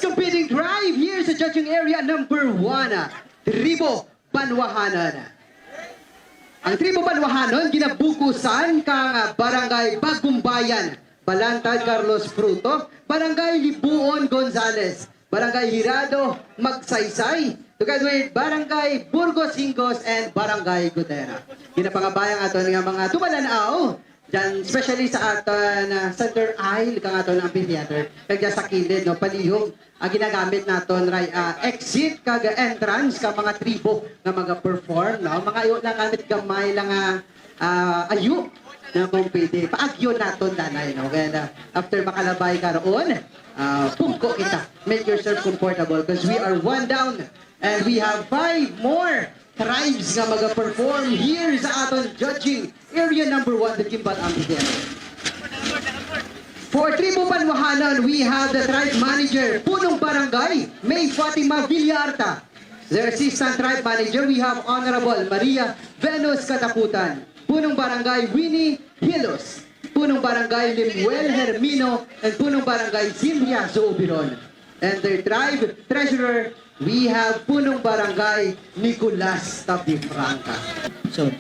isang bidding drive here sa judging area number 1, Tribo Banwahanon. Ang Tribo Banwahanon, ginabukusan kang Barangay Bagong Bayan, Balantad Carlos Fruto, Barangay Libuon Gonzales, Barangay Hirado Magsaysay, together with Barangay Burgos Hingos and Barangay Gutera. Ginapangabayang aton nga mga tumalanaw, dyan, especially sa aton center aisle, kang aton amphitheater, kagya sa kilid, no, palihog, ginagamit naton ray exit, kag entrance, ka mga tribo nga mga-perform, no, mga ayo lang gamit gamay lang ayo, na kung pwede, paagyo naton danay, no, kaya after makalabay ka roon, pungko kita, make yourself comfortable, because we are 1 down, and we have 5 more tribes nga mag-perform here sa aton judging area number 1, the Guimbal Iloilo. For Tribo Banwahanon, we have the tribe manager, Punong Barangay, May Fatima Villarta. Their assistant tribe manager, we have Honorable Maria Venus Katakutan. Punong Barangay, Winnie Hilos. Punong Barangay, Limuel Hermino. And Punong Barangay, Silvia Zobiron. And their tribe treasurer, we have Punong Barangay, Nicolas Tabifranca. So.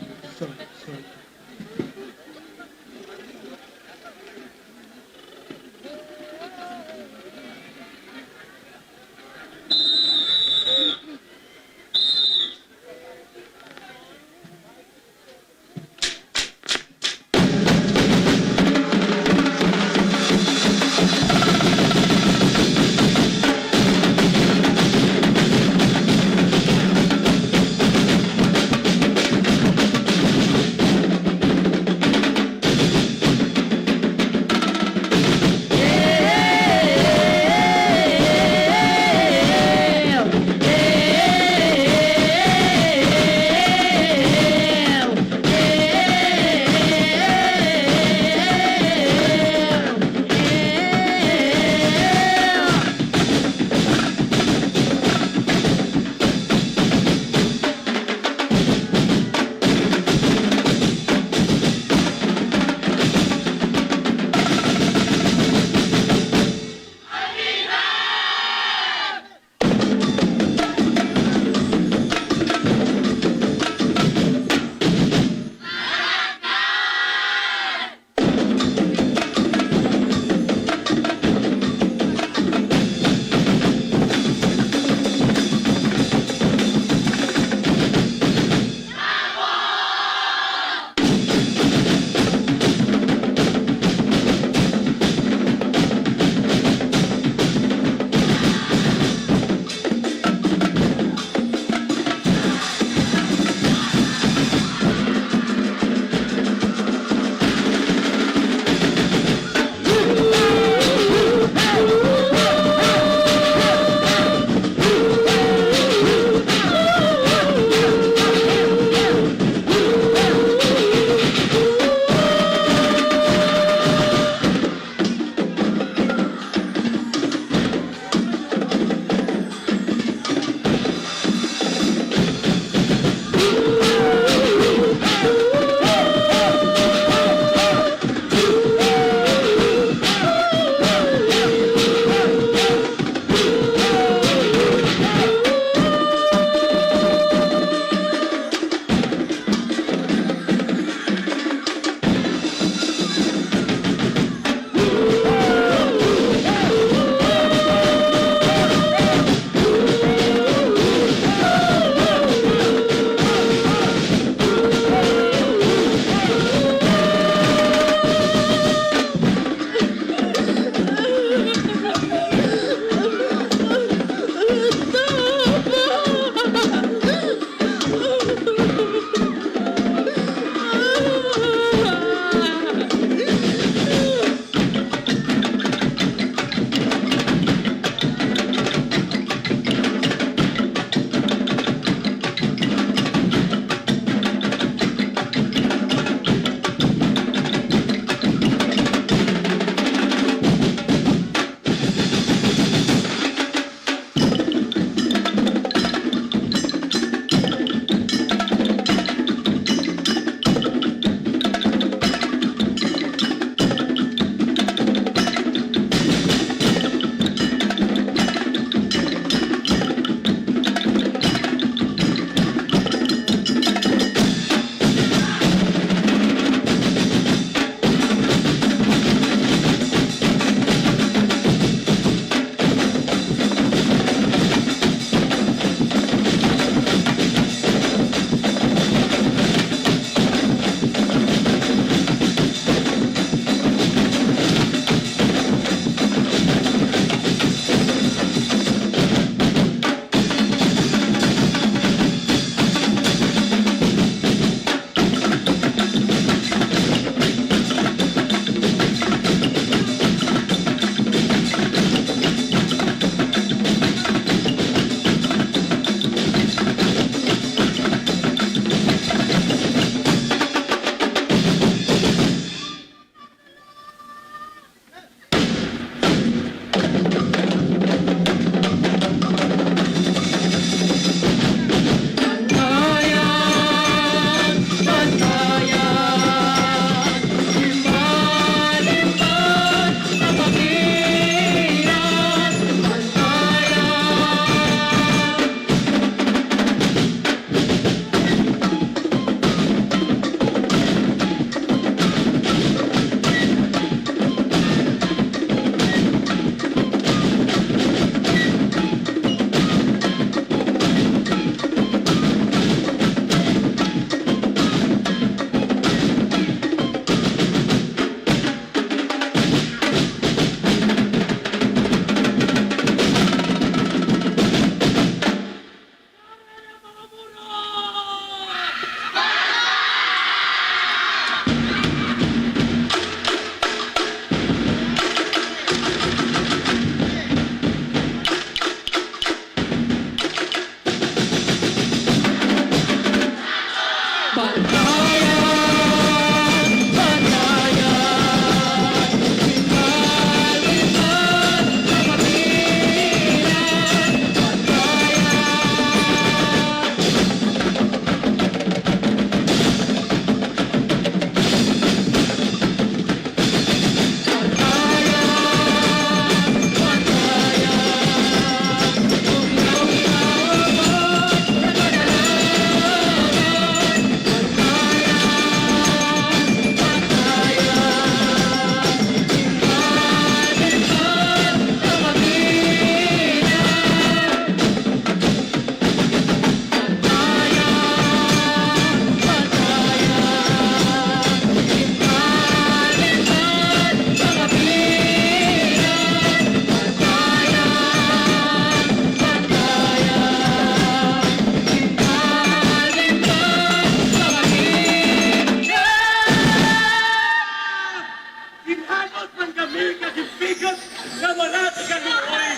Hindi kasi bigot na wala sa kaluoy.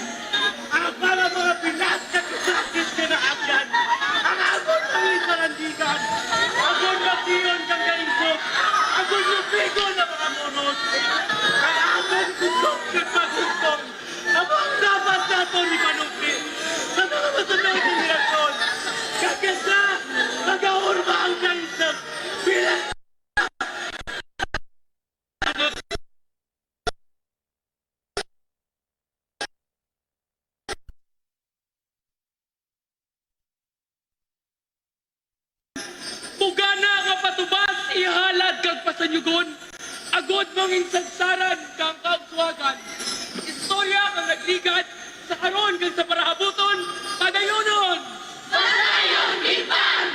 Ang mga pilas na kusakit ka na agyan. Ang abot ng isarandigan. Abot na siyon kang gaingkot. Abot na bigo na mga monos. Ang abot kusok ng paghukom. Abot dapat nato ni Manuti. Sa mga masunod ng relasyon. Kagasa, nag-aurma ang kaisap. Bilang Pugana nga patubas, ihalad kag pasanyugon. Agod mong insagsaran kang kauswagan. Istorya kang nagligat sa karon kag sa parahabuton, padayonon! Padayon, Gimbal!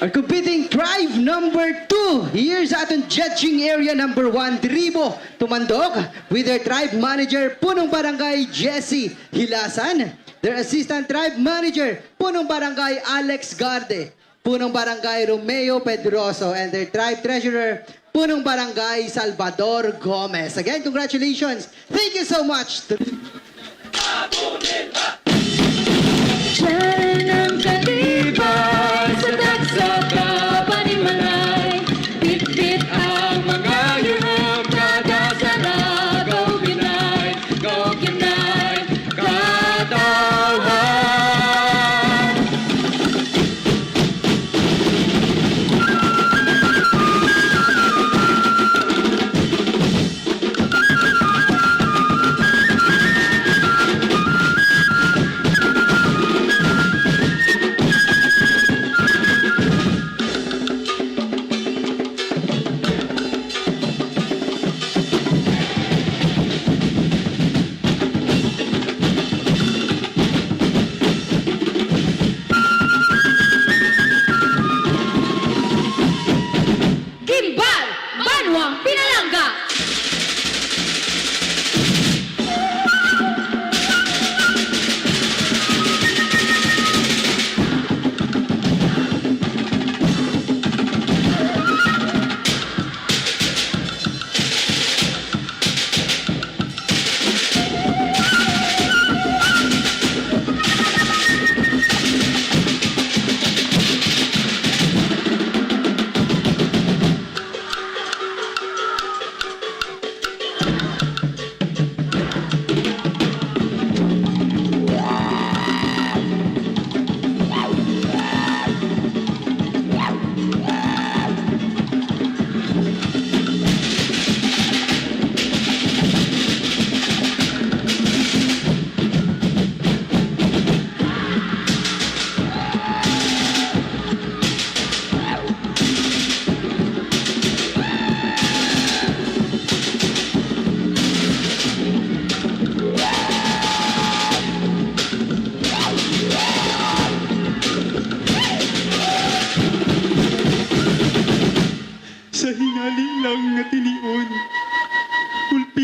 Our competing tribe number 2 here sa ating judging area number 1, Tribo Tumandok, with their tribe manager, Punong Barangay Jesse Hilasan, their assistant tribe manager, Punong Barangay Alex Garde, Punong Barangay Romeo Pedroso, and their tribe treasurer, Punong Barangay Salvador Gomez. Again, congratulations. Thank you so much. Diyan ang kalibay sa dagsaka panimalay. Bit-bit ang mga yuhok kadasara. Go Pinay, katawan.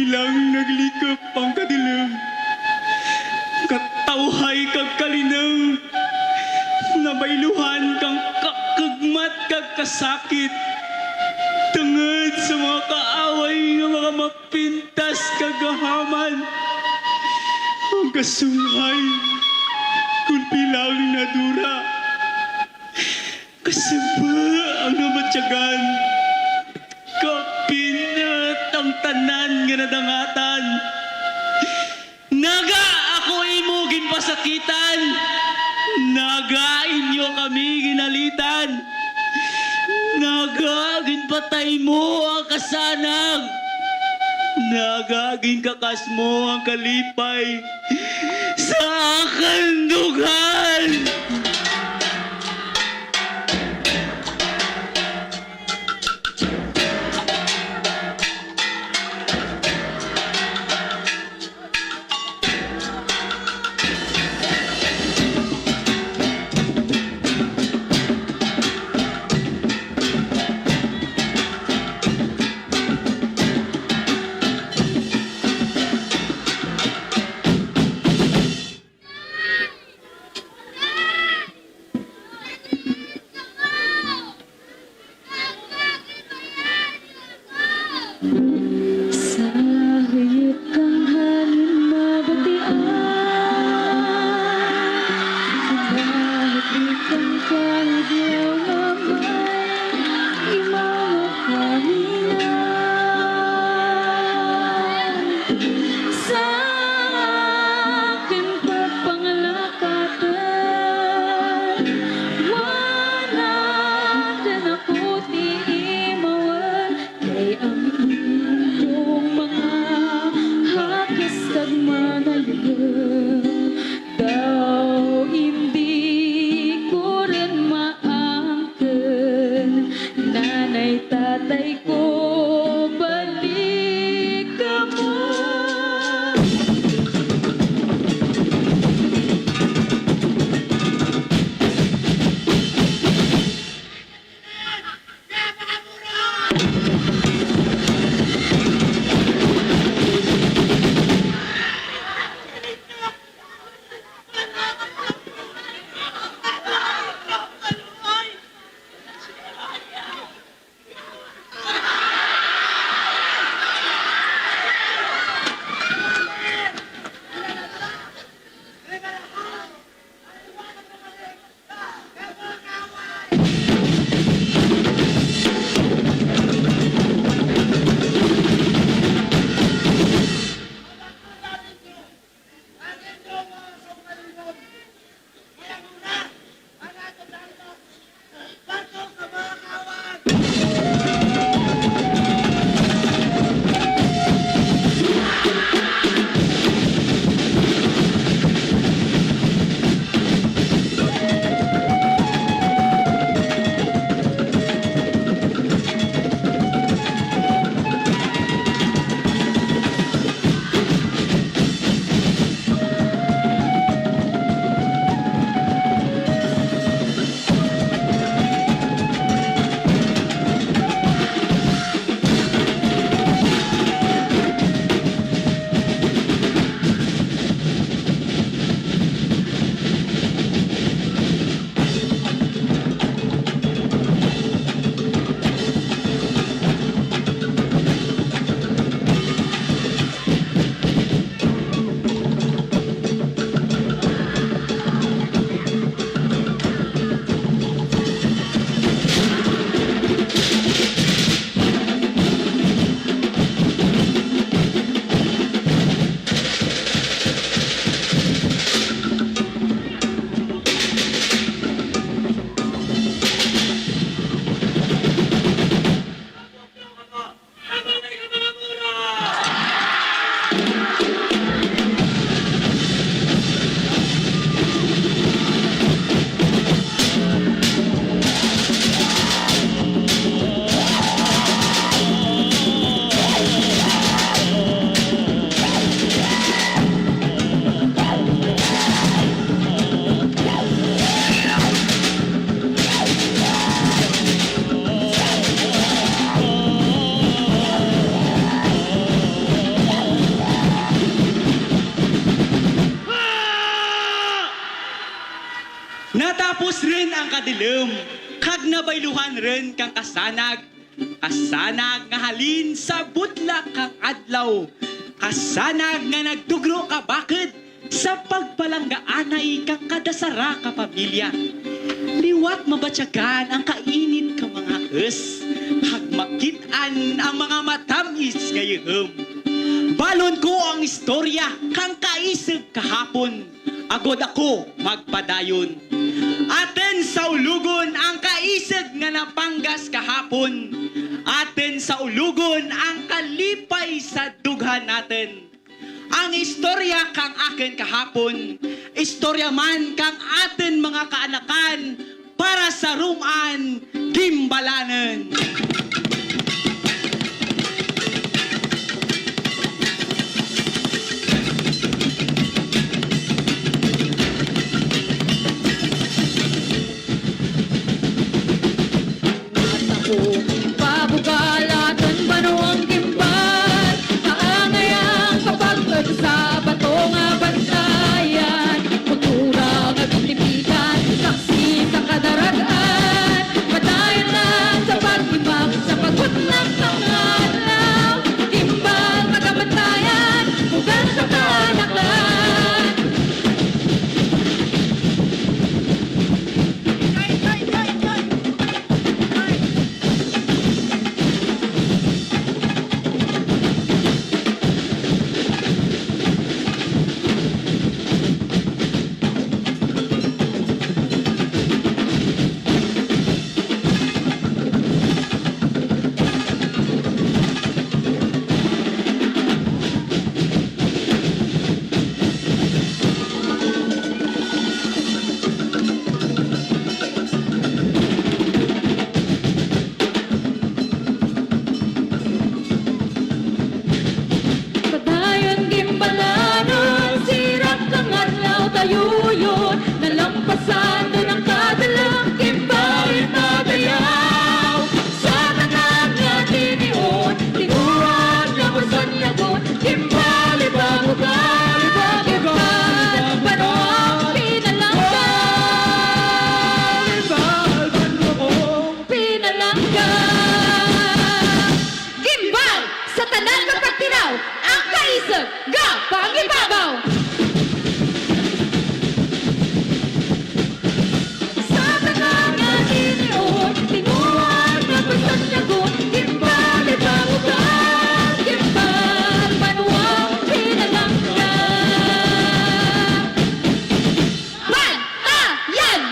bilang naglikap ang kadilim. Katawhay kag kalinaw, nabayluhan kang kakagmat kag kasakit. Tungod sa mga kaaway ng mga mapintas kagahaman. Ang kasunghay, kulpilaw na dura. Kasaba ang namatyagan. Kapinat ang tanan nga nadangatan. Naga ako imugin pasakitan. Naga inyo kami ginalitan. Naga ginpatay mo ang kasanang. Naga ginkakas mo ang kalipay sa kandugan. Lawas rin ang kadilom, kag nabayluhan rin kang kasanag. Kasanag nga halin sa butlak kang adlaw. Kasanag nga nagdugro ka bakit sa pagpalanggaanay kang kadasara ka pamilya. Liwat mabatyagan ang kainit ka mga kes. Hag makitaan ang mga matamis ngayom. Balon ko ang istorya kang kaisip kahapon. Agod ako magpadayon. Aten sa ulugon ang kaisip nga napanggas kahapon. Aten sa ulugon ang kalipay sa dughan natin. Ang istorya kang akin kahapon, istorya man kang atin mga kaanakan, para sa rumaan, gimbalanan. Pabukalatan banuang gimbal, kaangayang kapagpag sa bato nga bantayan. Kultura nga titipikan, saksi sa kadaragan. Patayan lang sa pag-ibag, sa pagbutlak ng adlaw. Gimbal magabantayan, bukan sa kanaklan. Padayon gimbalanon, sirap kang adlaw tayo yun. Nalampasan doon ang kadalang gimbalin padayaw. Sa tanan nga tinion, tiguan na kursan yagon. Gimbali babugal, gimbal, banuang pinalangga. Pinalangga. Gimbal, sa tanan kapag tinaw, ang kaisag, ga, pangibabaw. Sa tanan nga tinion, tinguan na kursan yagon. Gimbali babugal, gimbal, banuang pinalangga. Bantayan!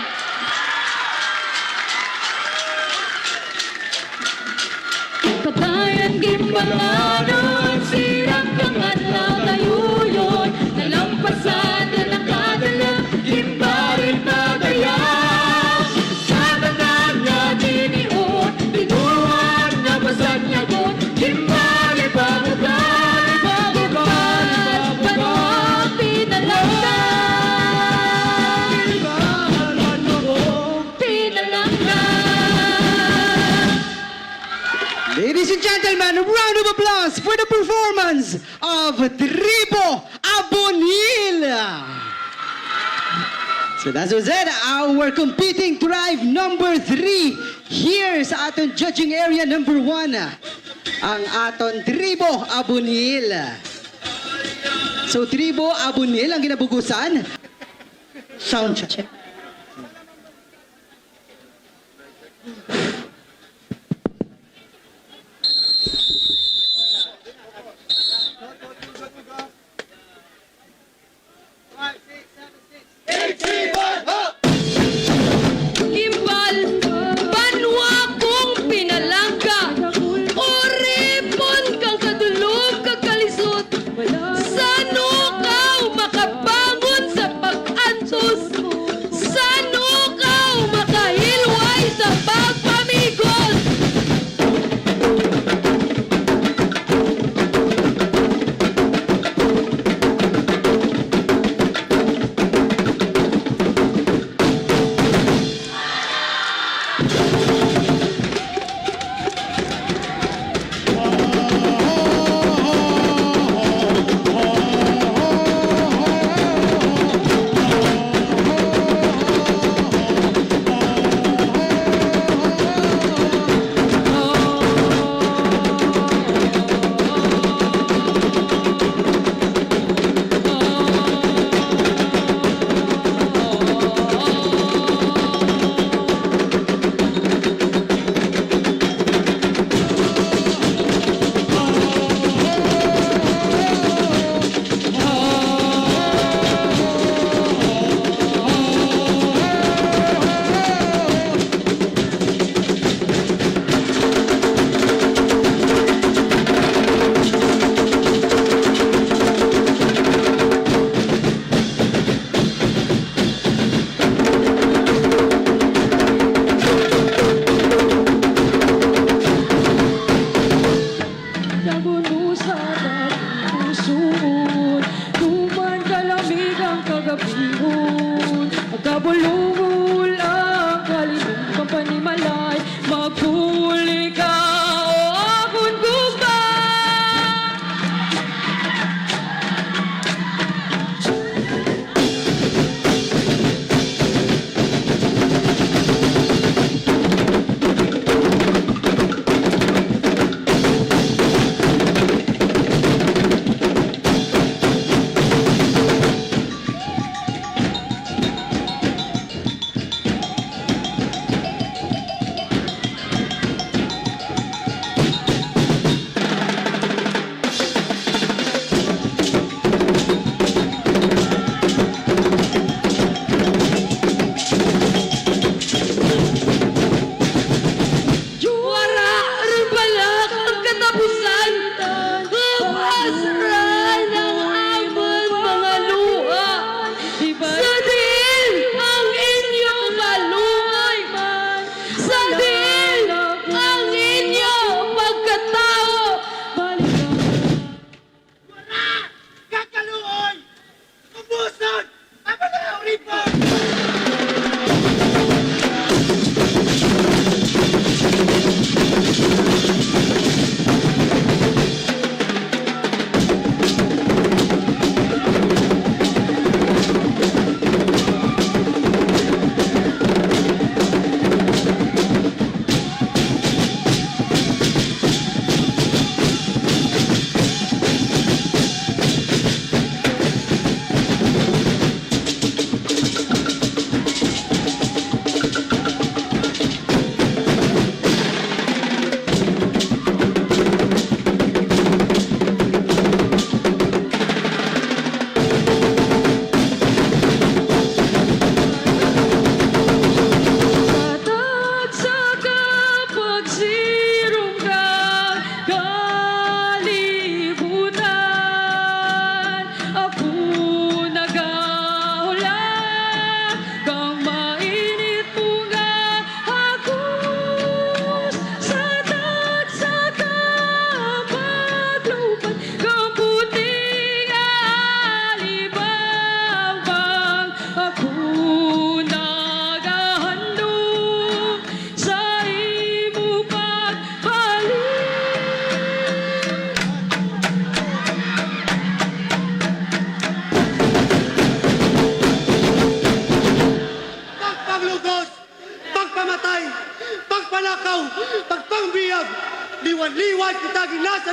Patayan gimbalanon, sirap kang adlaw tayo yun. Nalampasan din ang kadalang gimbalin padayaw. Sa tanan nga tinion, tiguan na basan yagon. Gimbali babugal, gimbal, banuang pinalangga. Pinalangga. Ladies and gentlemen, a round of applause for the performance of Tribo Abonil. So that was it, our competing tribe number 3 here sa aton judging area number 1. Ang aton Tribo Abonil. So Tribo Abonil ang ginabugusan. Sound check. Gimbal, banwa kong pinalangga. Oripon kang kadulog kag kalisod. Sa nukaw makabangon sa pag-antos. Sa nukaw makahilway sa pagpa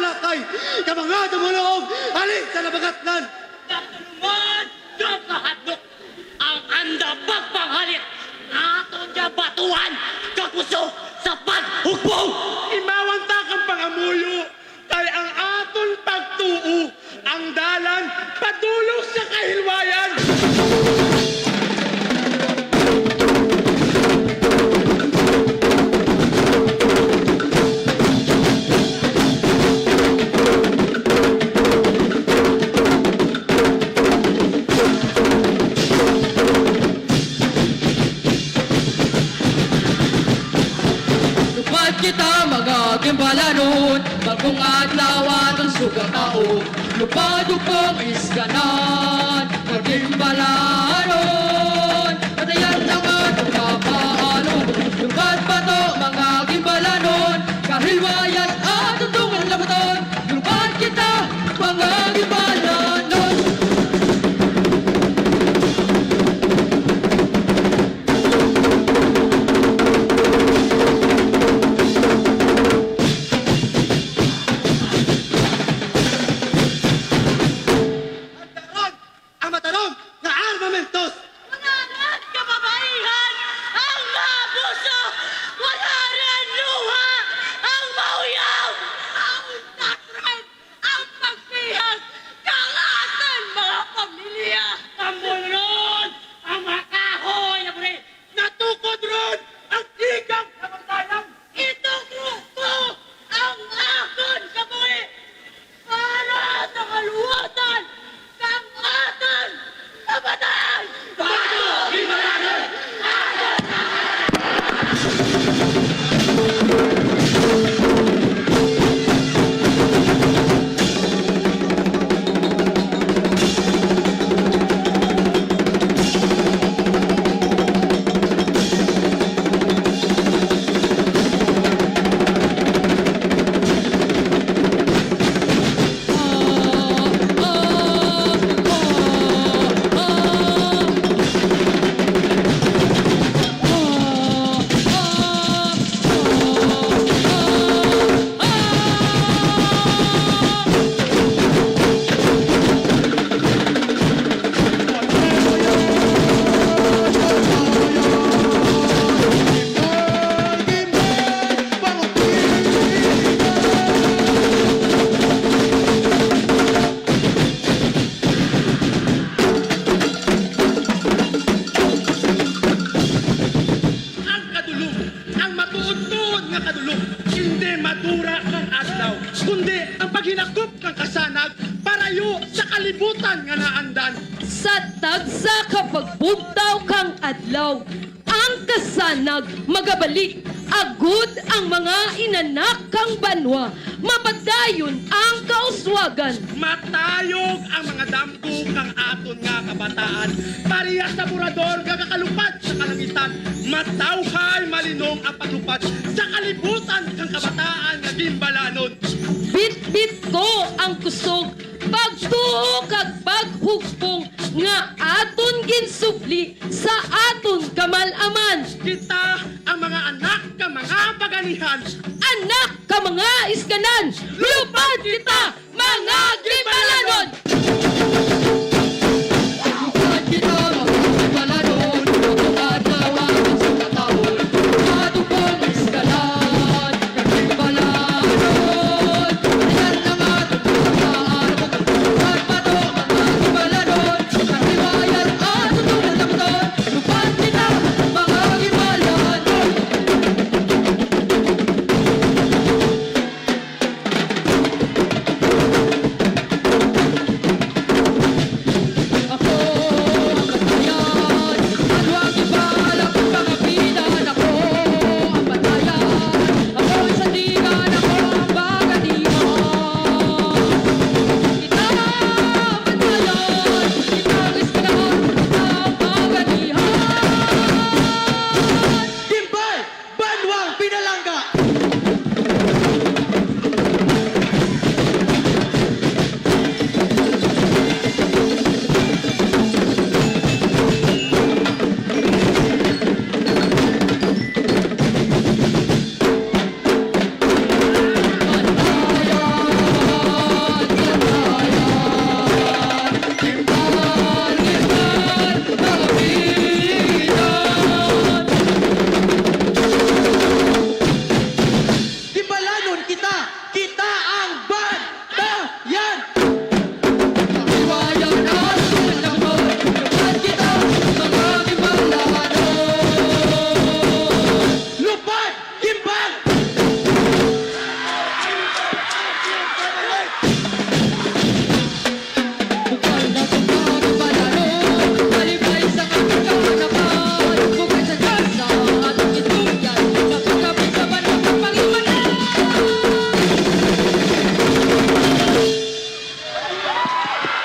talakay, ka mga dumulong, alin sa nabagatnan. Katulungan ka kahadlok ang anda pagpanghalit aton niya batuan kapuso sa paghukbong. Imawanta kang pangamuyo, kay ang aton pagtuo, ang dalan padulong sa kahilwayan. Lupad kita mga gimbalanon, bagong adlaw atong sugatao. Lupad upang iskanan, mga gimbalanon, patayan ng atong kapaanon. Lupad pa to mga gimbalanon, kahilwayan atong tungan labaton. Lupad kita mga gimbalanon. Ang matarong nga armamentos. Wala kababaihan ang mabuso, wala rin luha ang mauyaw, ang sakrit, ang pagsihag, kalasan mga pamilya. Tambulron, ang makahoy na pre, natukod ron ang tigang sa Bantayan. Itong grupo ang akon kabuhi para sa kaluwatan ng aton kabataan. Bago, Himalayan! Ang kadulog, ang matuod-tuod nga kadulog, hindi madura kang adlaw, kundi ang paghinakop kang kasanag, parayo sa kalibutan nga naandan. Sa tagsa kapag bugtaw kang adlaw, ang kasanag magabalik, agud ang mga inanak kang banwa, mapadayon ang kauswagan. Matayog ang mga damgo kang aton nga kabataan, pariya sa burador gagakalupad sa kalangitan, matawhay malinong ang paglupad sa kalibutan kang kabataan nga gimbalanon. Bit-bit ko ang kusog, pagtuo kag paghugpong, nga aton ginsubli sa aton kamalaman. Kita ang mga anak ka mga paganihan, Anak ka mga iskanan, lupad kita mga gimbalanon! Lupad kita mga gimbalanon, bagong adlaw atong sugatahon. Lupad upang iskanan, mga gimbalanon, patayan ng atong kapaanon. Lupad pa to mga gimbalanon, kahilwayan atong tungan labaton. Lupad kita mga gimbalanon.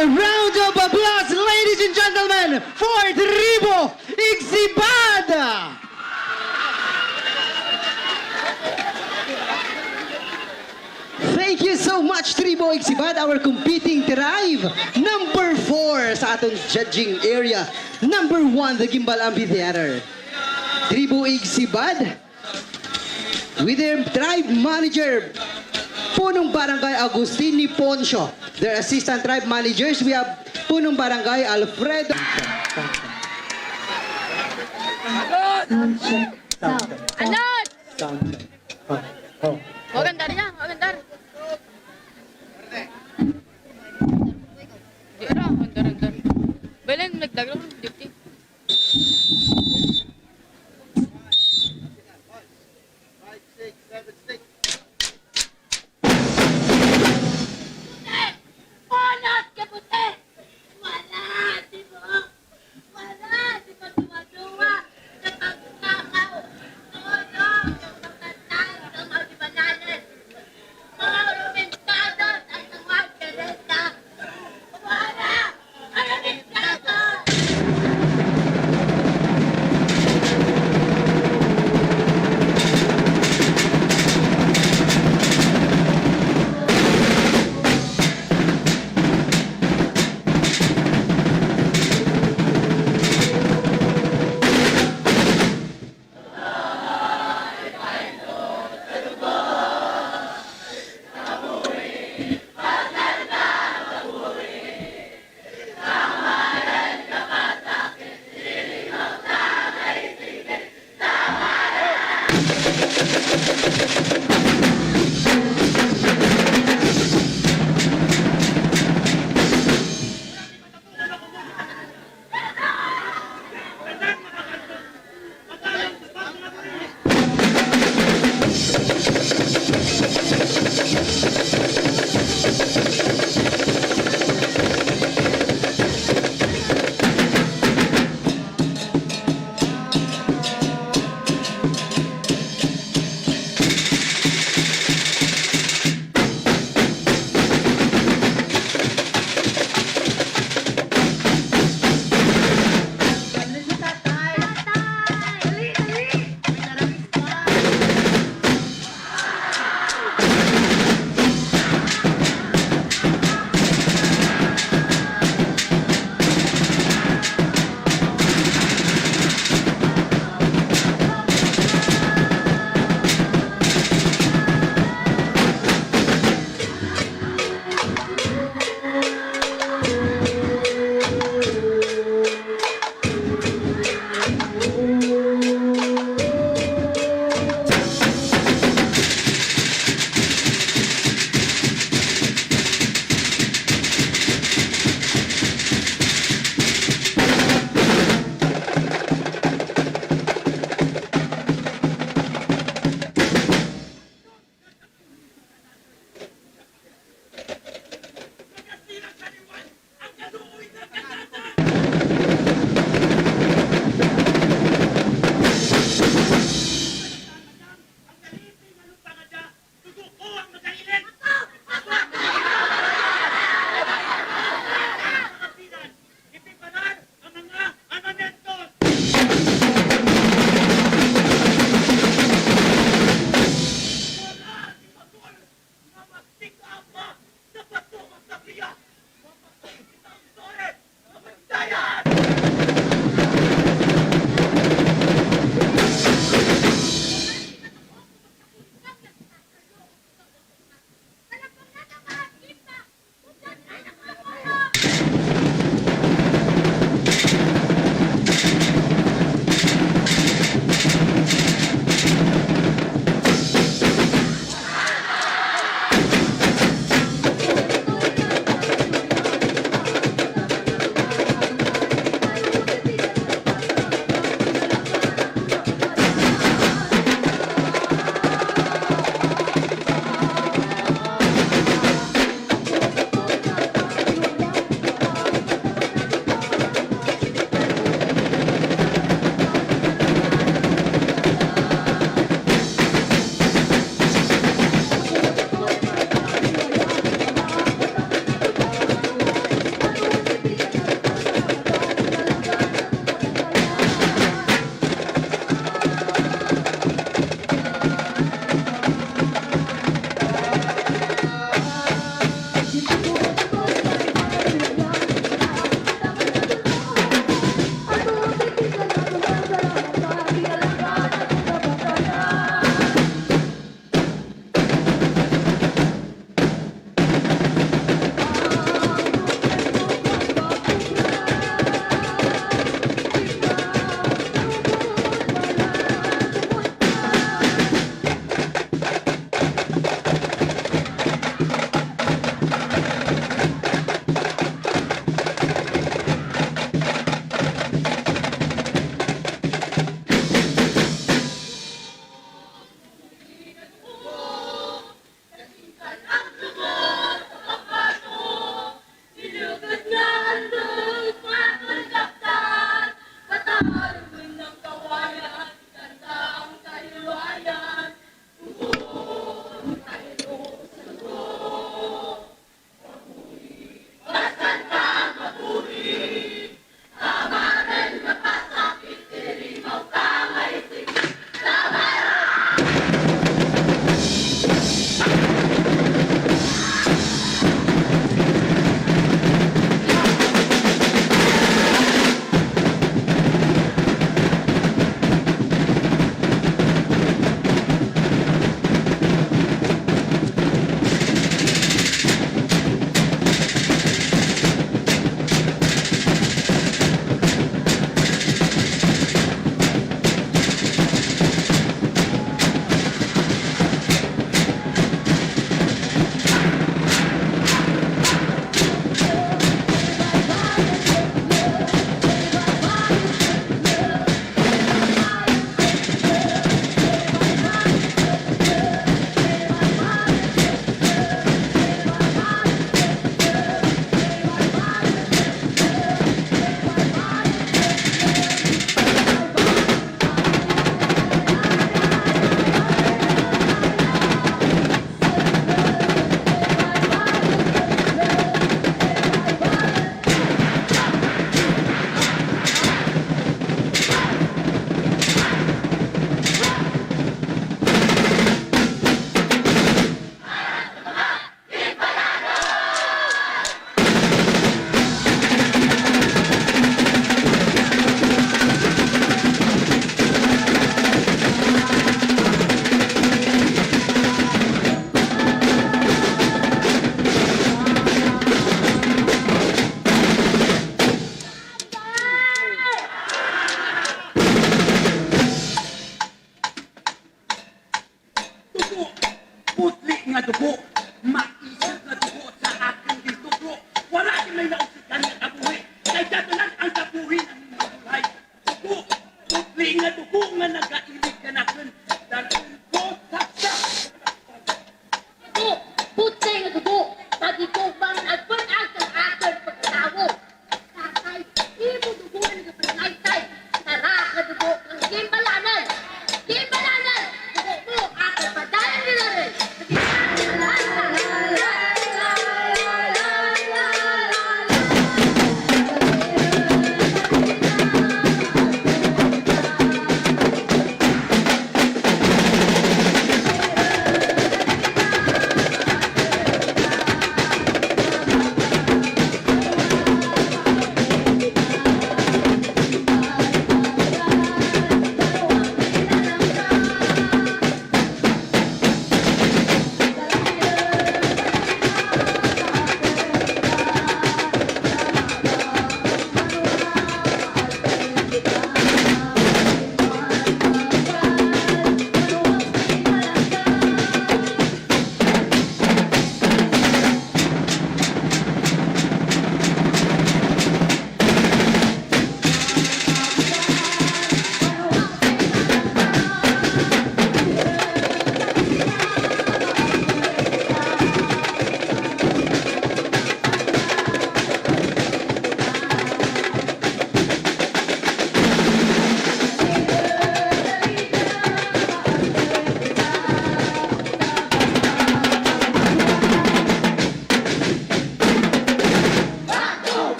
A round of applause, ladies and gentlemen, for Tribo Igsibada! Thank you so much, Tribo Igsibad, our competing tribe. Number 4 sa atong judging area. Number 1, the Guimbal Amphitheater. Tribo Igsibad, with their tribe manager, Punong Barangay Agustin ni Poncio. Their assistant tribe managers, we have Punong Barangay Alfredo. Alon! Maganda niya, maganda. Di ara, maganda. Belen, nagdagdag ng duty. Walat ka puti! Wala, di mo! Wala, di mo duwa-duwa sa pagkakaw! Tulong sa pagkatay ng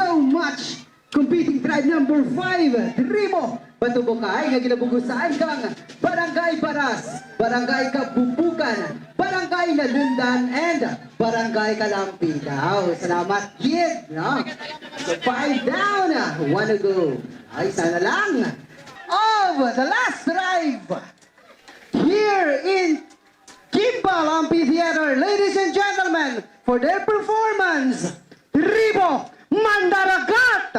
so much. Competing tribe number 5, Tribo Batubukay, nga ginabugusan kang Barangay Baras, Barangay Kabubukan, Barangay Lalundan, and Barangay Kalampigaw. Salamat, kid. No? So 5 down. 1 to go. Ay, sana lang. Of the last tribe here in Guimbal Amphitheater, ladies and gentlemen, for their performance, Tribo Mandaragat!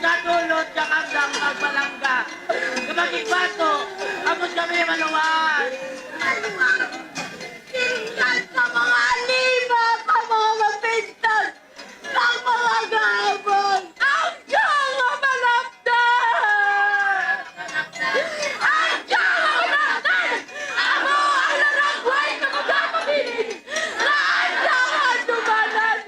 Natulot ka kang magbalangga. Kapag ikbato, amos kami manuwan. Tingnan sa mga lima, sa mga mapintas, sa mga gabon, ang mga malapdan! Ang mga malapdan! Ako ang laragway na magkakabilin! Lahat ang dumanan!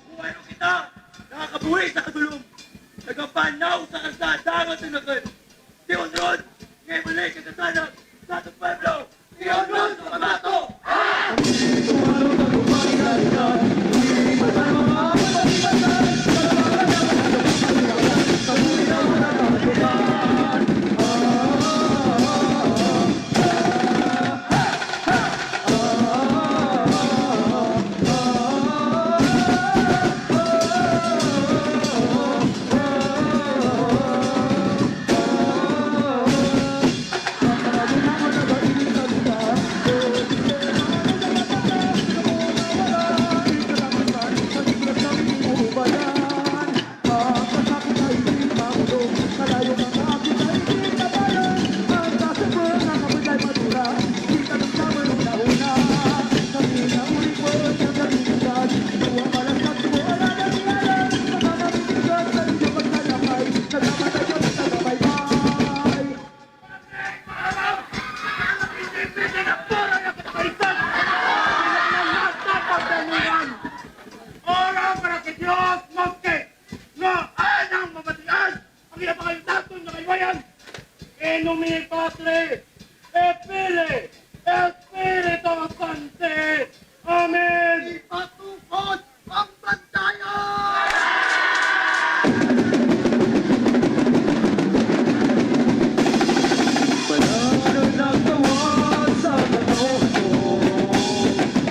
Buhay kita, nakakabuhi sa kadulong. Nagpapanaw sa kalsada ang tinagal. Di unrod, ngayon balik ang kasanag sa atong pueblo. Di unrod sa pamato. Patri, e Fili, e Spirito Santi. Amen. Ipatukod ang bantayan! Panalo ng tawag sa panoho,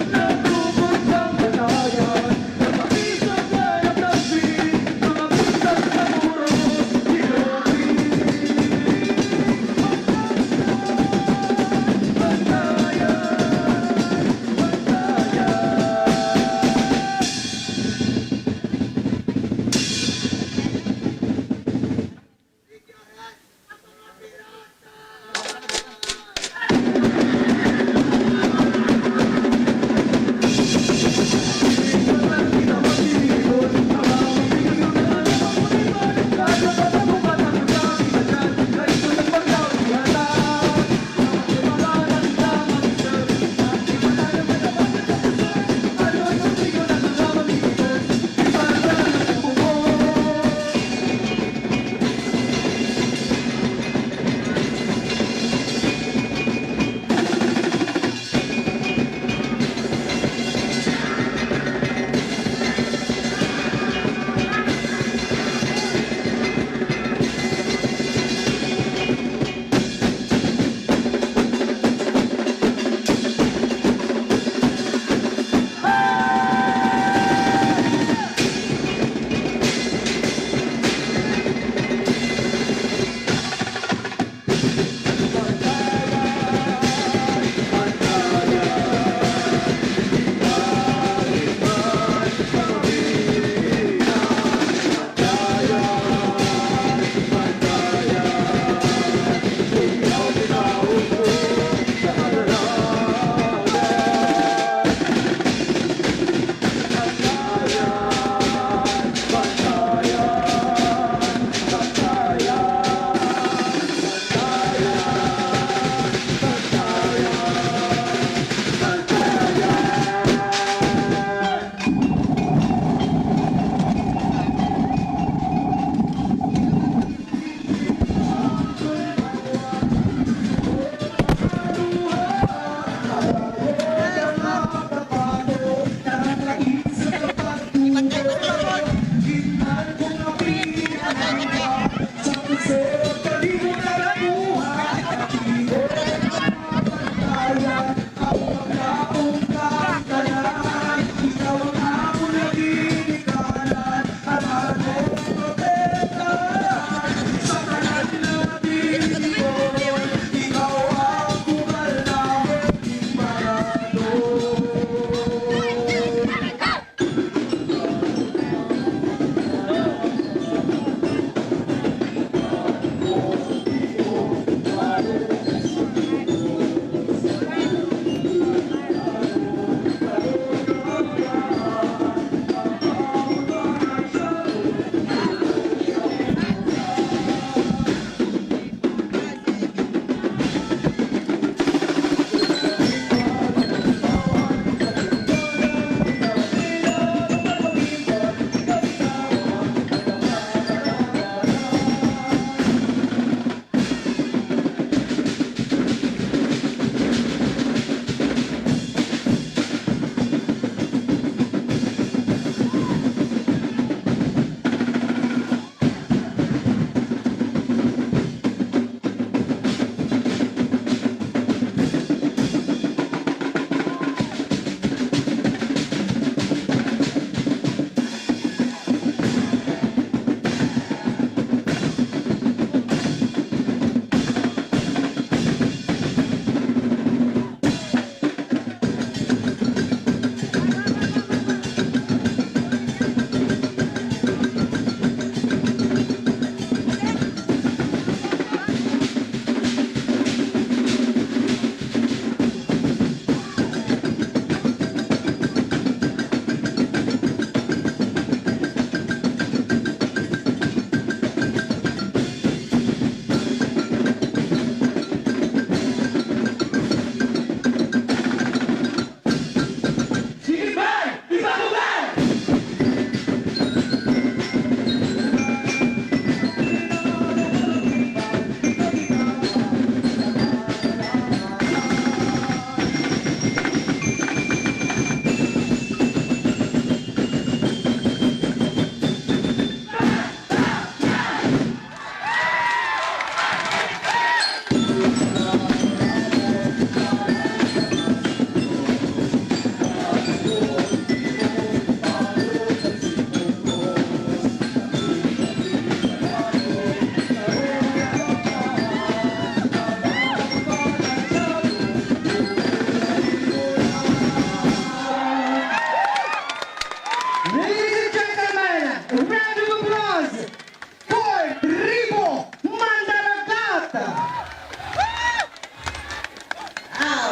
nagtubod ng batayan, napakisap na nagtasbih, mga pintas na muro, hinuwi.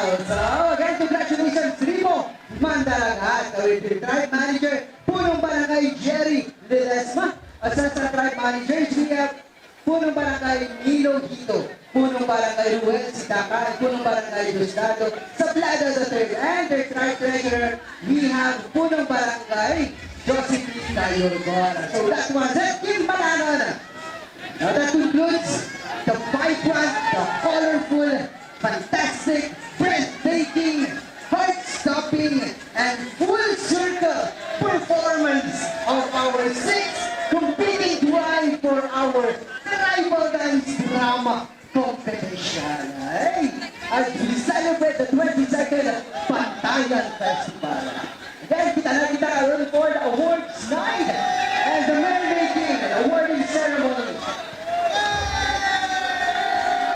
So, again, congratulations, Tribo Mandalagat, with the tribe manager, Punong Barangay Jerry Ledesma. Assistant tribe managers, we have Punong Barangay Nilo Hito, Punong Barangay Ruel Sitaka, and Punong Barangay Diosdado, Sablada III, and their tribe treasurer, we have Punong Barangay Josephine Tayorgora. So that was it, Guimbal Iloilo. Now that concludes the vibrant, the colorful, fantastic, breathtaking, heart-stopping, and full-circle performance of our 6th competing drive for our tribal dance drama competition. Hey, as we celebrate the 22nd Bantayan Festival.